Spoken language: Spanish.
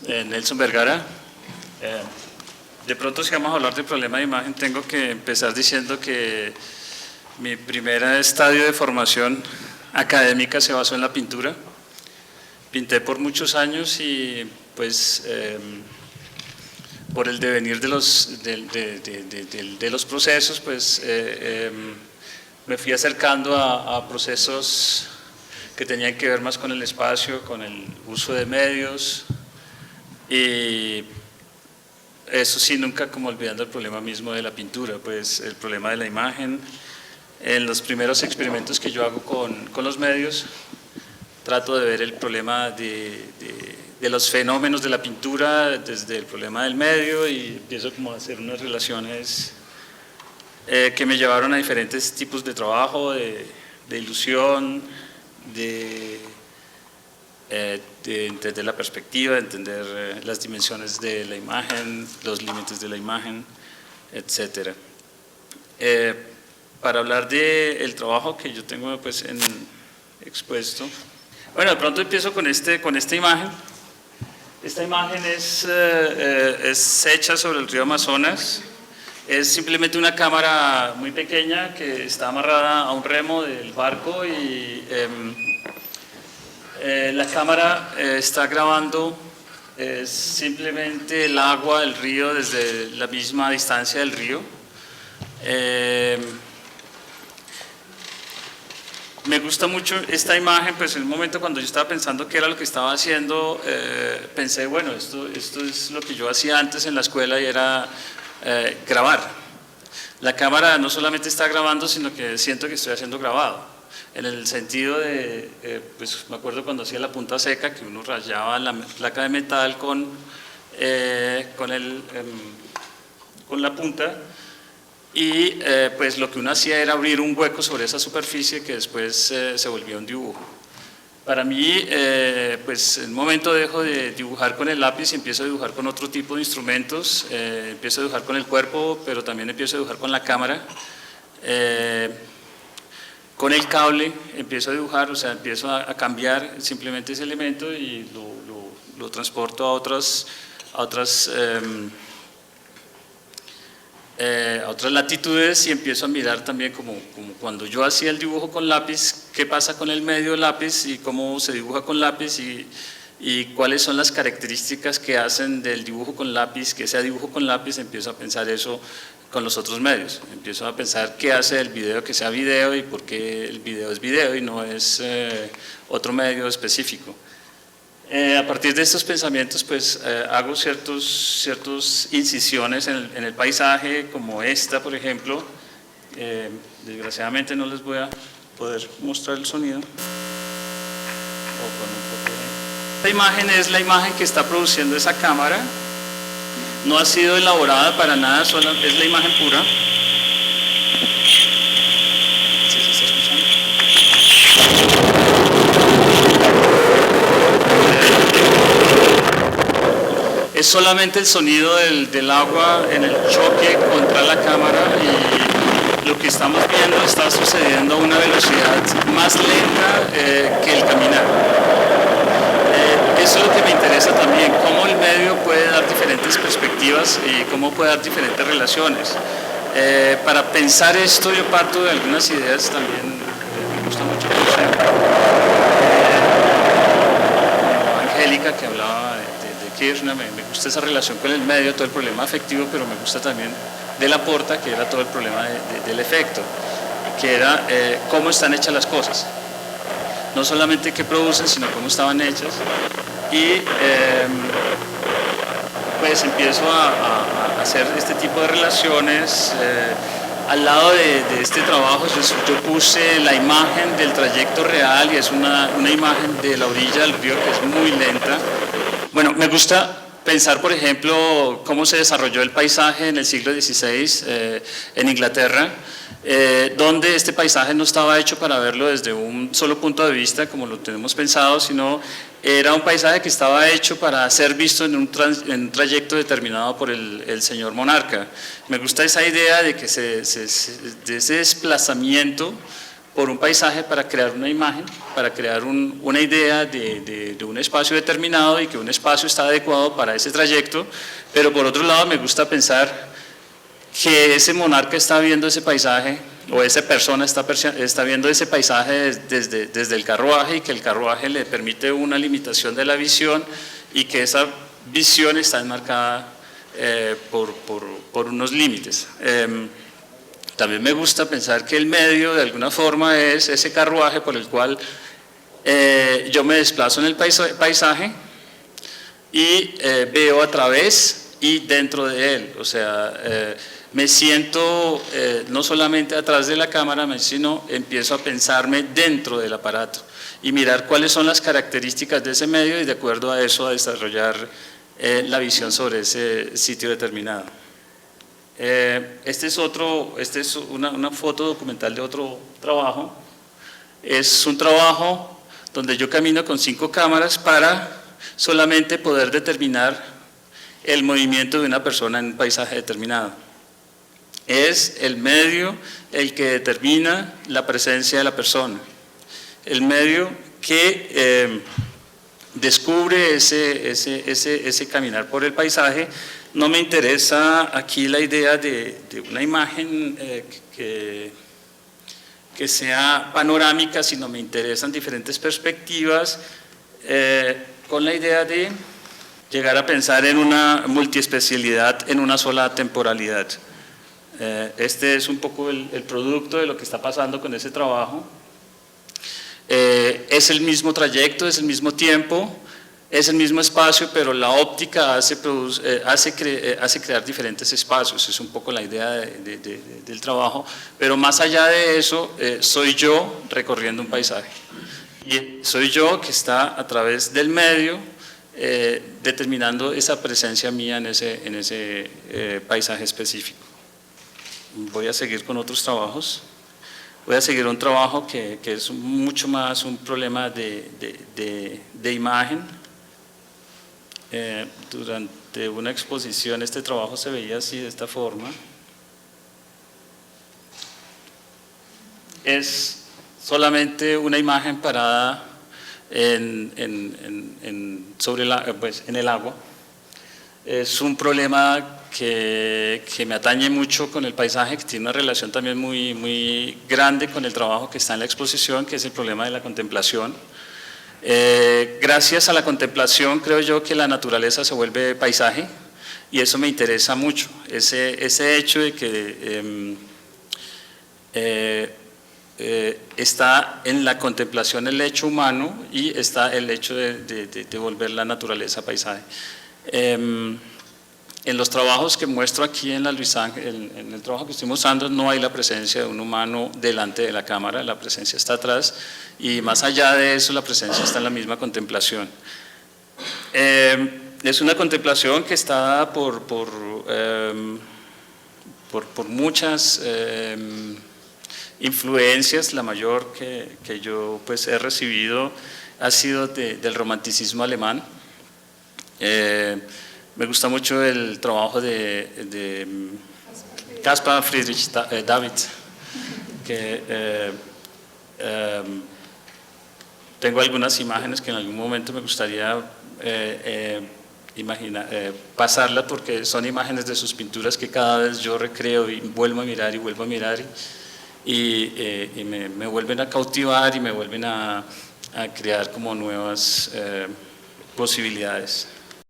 Nelson Vergara. De pronto, si vamos a hablar del problema de imagen, tengo que empezar diciendo que mi primer estadio de formación académica se basó en la pintura. Pinté por muchos años y pues por el devenir de los procesos, pues me fui acercando a procesos que tenían que ver más con el espacio, con el uso de medios, y eso sí, nunca como olvidando el problema mismo de la pintura, pues el problema de la imagen. En los primeros experimentos que yo hago con los medios, trato de ver el problema de los fenómenos de la pintura desde el problema del medio, y empiezo como a hacer unas relaciones que me llevaron a diferentes tipos de trabajo, de ilusión, de entender la perspectiva, de entender las dimensiones de la imagen, los límites de la imagen, etc. Para hablar del trabajo que yo tengo pues expuesto, bueno, de pronto empiezo con esta imagen. Esta imagen es hecha sobre el río Amazonas. Es simplemente una cámara muy pequeña que está amarrada a un remo del barco, y la cámara está grabando simplemente el agua del río desde la misma distancia del río. Me gusta mucho esta imagen, pues en un momento cuando yo estaba pensando qué era lo que estaba haciendo, pensé, bueno, esto es lo que yo hacía antes en la escuela, y era grabar. La cámara no solamente está grabando, sino que siento que estoy haciendo grabado, en el sentido de, pues me acuerdo cuando hacía la punta seca, que uno rayaba la placa de metal con la punta, y pues lo que uno hacía era abrir un hueco sobre esa superficie que después se volvía un dibujo. Para mí, pues en un momento dejo de dibujar con el lápiz y empiezo a dibujar con otro tipo de instrumentos. Empiezo a dibujar con el cuerpo, pero también empiezo a dibujar con la cámara. Con el cable empiezo a dibujar, o sea, empiezo a cambiar simplemente ese elemento y lo transporto a otras latitudes, y empiezo a mirar también como cuando yo hacía el dibujo con lápiz, qué pasa con el medio lápiz y cómo se dibuja con lápiz, y cuáles son las características que hacen del dibujo con lápiz que sea dibujo con lápiz. Empiezo a pensar eso con los otros medios, empiezo a pensar qué hace el video que sea video, y por qué el video es video y no es otro medio específico. A partir de estos pensamientos, pues hago ciertas incisiones en el paisaje, como esta, por ejemplo. Desgraciadamente no les voy a poder mostrar el sonido. Esta imagen es la imagen que está produciendo esa cámara. No ha sido elaborada para nada, solo es la imagen pura. ¿Sí se está escuchando? Es solamente el sonido del agua en el choque contra la cámara, y lo que estamos viendo está sucediendo a una velocidad más lenta que el caminar. Eso es lo que me interesa también, cómo el medio puede dar diferentes perspectivas y cómo puede dar diferentes relaciones. Para pensar esto yo parto de algunas ideas también, me gusta mucho Angélica, que hablaba de Kirchner. Me gusta esa relación con el medio, todo el problema afectivo, pero me gusta también de Laporta, que era todo el problema del efecto, que era cómo están hechas las cosas, no solamente qué producen, sino cómo estaban hechas. Y pues empiezo a hacer este tipo de relaciones. Al lado de este trabajo yo puse la imagen del trayecto real, y es una imagen de la orilla del río que es muy lenta. Bueno, me gusta pensar, por ejemplo, cómo se desarrolló el paisaje en el siglo XVI en Inglaterra, donde este paisaje no estaba hecho para verlo desde un solo punto de vista, como lo tenemos pensado, sino era un paisaje que estaba hecho para ser visto en un trayecto determinado por el señor monarca. Me gusta esa idea de que de ese desplazamiento por un paisaje para crear una imagen, para crear una idea de un espacio determinado y que un espacio está adecuado para ese trayecto, pero por otro lado me gusta pensar que ese monarca está viendo ese paisaje o esa persona está viendo ese paisaje desde el carruaje y que el carruaje le permite una limitación de la visión y que esa visión está enmarcada por unos límites. También me gusta pensar que el medio de alguna forma es ese carruaje por el cual yo me desplazo en el paisaje y veo a través y dentro de él, o sea, me siento no solamente atrás de la cámara, sino empiezo a pensarme dentro del aparato y mirar cuáles son las características de ese medio y de acuerdo a eso a desarrollar la visión sobre ese sitio determinado. Este es una foto documental de otro trabajo. Es un trabajo donde yo camino con 5 cámaras para solamente poder determinar el movimiento de una persona en un paisaje determinado. Es el medio el que determina la presencia de la persona, el medio que descubre ese caminar por el paisaje. No me interesa aquí la idea de una imagen que sea panorámica, sino me interesan diferentes perspectivas con la idea de llegar a pensar en una multiespecialidad en una sola temporalidad. Este es un poco el producto de lo que está pasando con ese trabajo. Es el mismo trayecto, es el mismo tiempo, es el mismo espacio, pero la óptica hace crear diferentes espacios. Es un poco la idea del trabajo, pero más allá de eso, soy yo recorriendo un paisaje. Y soy yo que está a través del medio determinando esa presencia mía en ese paisaje específico. Voy a seguir con otros trabajos. Voy a seguir un trabajo que es mucho más un problema de imagen. Durante una exposición este trabajo se veía así, de esta forma. Es solamente una imagen parada en el agua. Es un problema que me atañe mucho con el paisaje, que tiene una relación también muy grande con el trabajo que está en la exposición, que es el problema de la contemplación. Gracias a la contemplación creo yo que la naturaleza se vuelve paisaje y eso me interesa mucho, ese hecho de que está en la contemplación el hecho humano y está el hecho de volver la naturaleza paisaje. En los trabajos que muestro aquí en el trabajo que estoy mostrando no hay la presencia de un humano delante de la cámara, la presencia está atrás y más allá de eso la presencia está en la misma contemplación. Es una contemplación que está dada por muchas influencias. La mayor que yo pues he recibido ha sido del romanticismo alemán. Me gusta mucho el trabajo de Caspar Friedrich David, que tengo algunas imágenes que en algún momento me gustaría pasarlas porque son imágenes de sus pinturas que cada vez yo recreo y vuelvo a mirar y vuelvo a mirar y me vuelven a cautivar y me vuelven a crear como nuevas posibilidades.